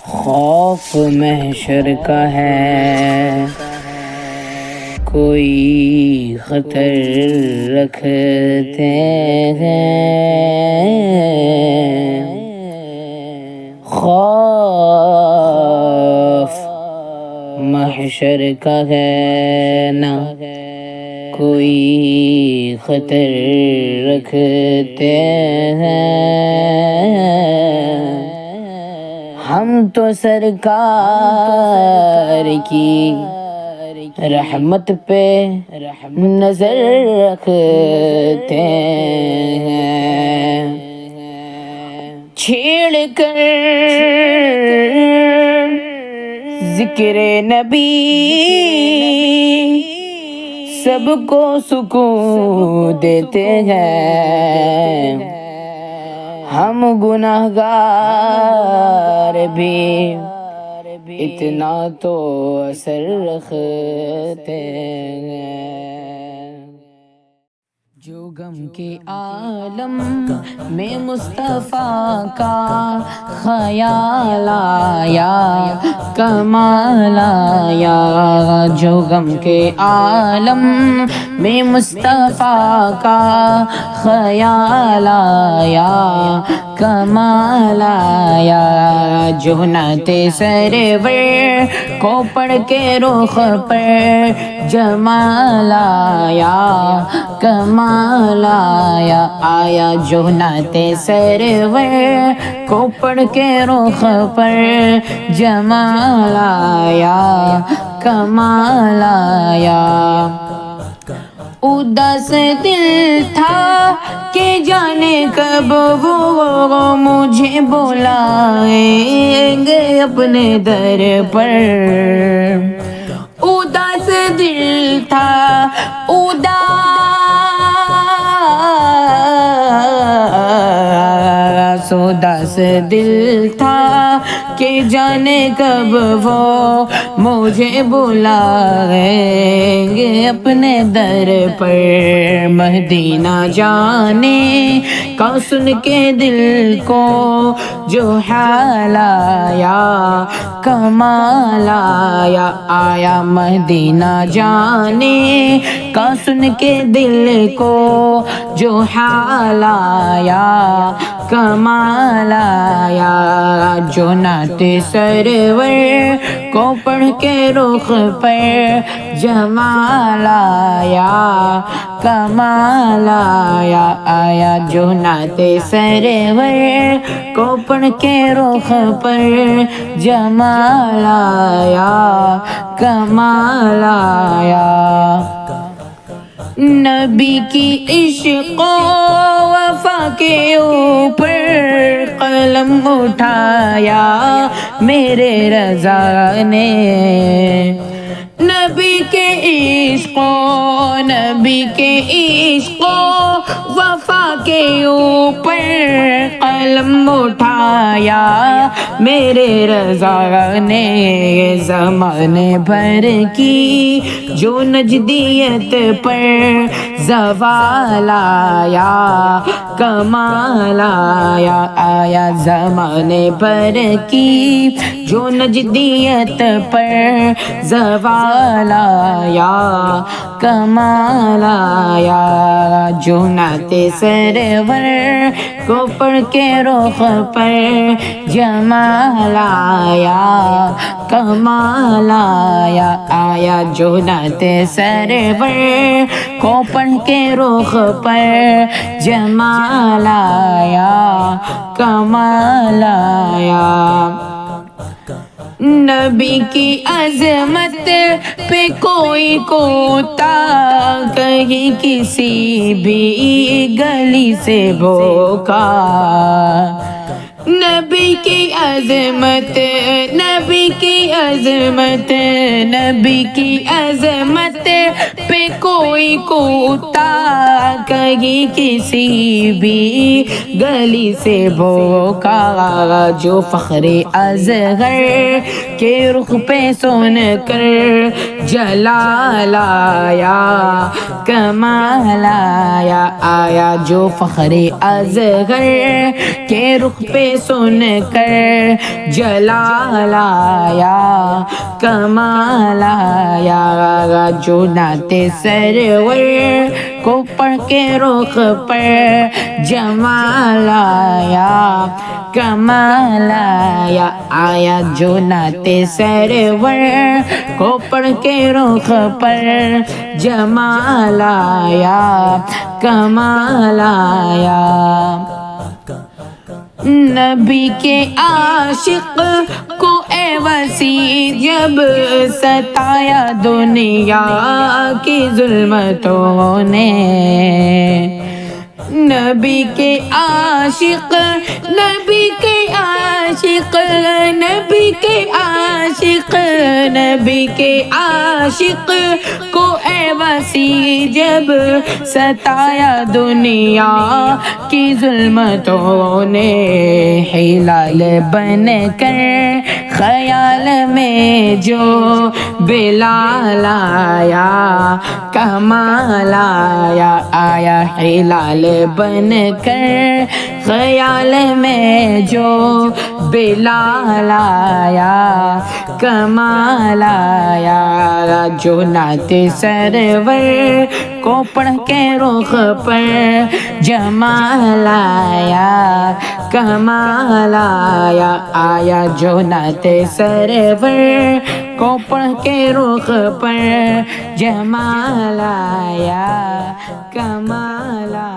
خوف محشر کا ہے، کوئی خطر رکھتے ہیں، خوف محشر کا ہے نہ کوئی خطر رکھتے ہیں، ہم تو سرکار کی رحمت پہ نظر رکھتے ہیں، چھیڑ کر ذکر نبی سب کو سکون دیتے ہیں، ہم گناہگار بھی اتنا تو اثر رکھتے ہیں، جو غم کے عالم میں مصطفیٰ کا خیال آیا کمال آیا، جو غم کے عالم میں مصطفیٰ کا خیال آیا کمال آیا، جو نعت سرور کو پڑھ کے رخ پر جمال آیا کمال آیا، آیا جو نعت سرور کو پڑھ کے رخ پر جمال آیا کمال آیا، اداس دل تھا کہ جانے کب وہ مجھے بلائیں گے اپنے در پر، اداس دل تھا اداس دل تھا کہ جانے کب وہ مجھے بلائیں گے اپنے در پر، مہدی نہ جانے کا سن کے دل کو جو حال آیا کمال آیا، آیا مہدی نہ جانے کا سن کے دل کو جو حال آیا کمال آیا، جو نعت سرور کو پڑھ کے رخ پر جمال آیا کمال آیا، آیا جو نعت سرور کو پڑھ کے رخ پر جمال آیا کمال آیا، نبی کی عشق و وفا کے اوپر قلم اٹھایا میرے رضا نے، نبی کے عشق و وفا کے اوپر قلم اٹھایا میرے رضا نے، زمانے بھر کی جو نجدیت پر زوال آیا کمال آیا، آیا زمانے بھر کی جو نجدیت پر زوال آیا کمال آیا، جو نعت سرور کو پڑھ کے رخ پر جمال آیا کمال آیا، آیا جو نعت سرور کو پڑھ کے رخ پر جمال آیا کمال آیا، نبی کی عظمت پہ کوئی کوتا کہیں کسی بھی گلی سے بھوکا، نبی کی عظمت پہ کوئی کوتا کہیں کسی بھی گلی سے بھوکا، جو فخر اصغر کے رخ پہ سن کر جلال آیا کمال آیا آیا جو فخر اصغر کے رخ پہ سن کر جلال آیا کمال آیا جو نعت سرور کو پڑھ کے رخ پر جمال آیا کمال آیا آیا جو نعت سرور کو پڑھ کے رخ پر جمال آیا کمال آیا نبی کے عاشق کو اے وسیع جب ستایا دنیا کی ظلمتوں نے نبی کے عاشق نبی کے عاشق نبی کے عاشق نبی کے عاشق کو اے وسیع جب ستایا دنیا کی ظلمتوں نے ہلال بن کر خیال میں جو بلال آیا کمال آیا آیا ہلال بن کر خیال میں جو بلال آیا کمال آیا جو نعت سرور کو پڑھ کے رخ پر جمال آیا کمال آیا آیا جو نعت سرور کو پڑھ کے رخ پر جمال آیا کمال آیا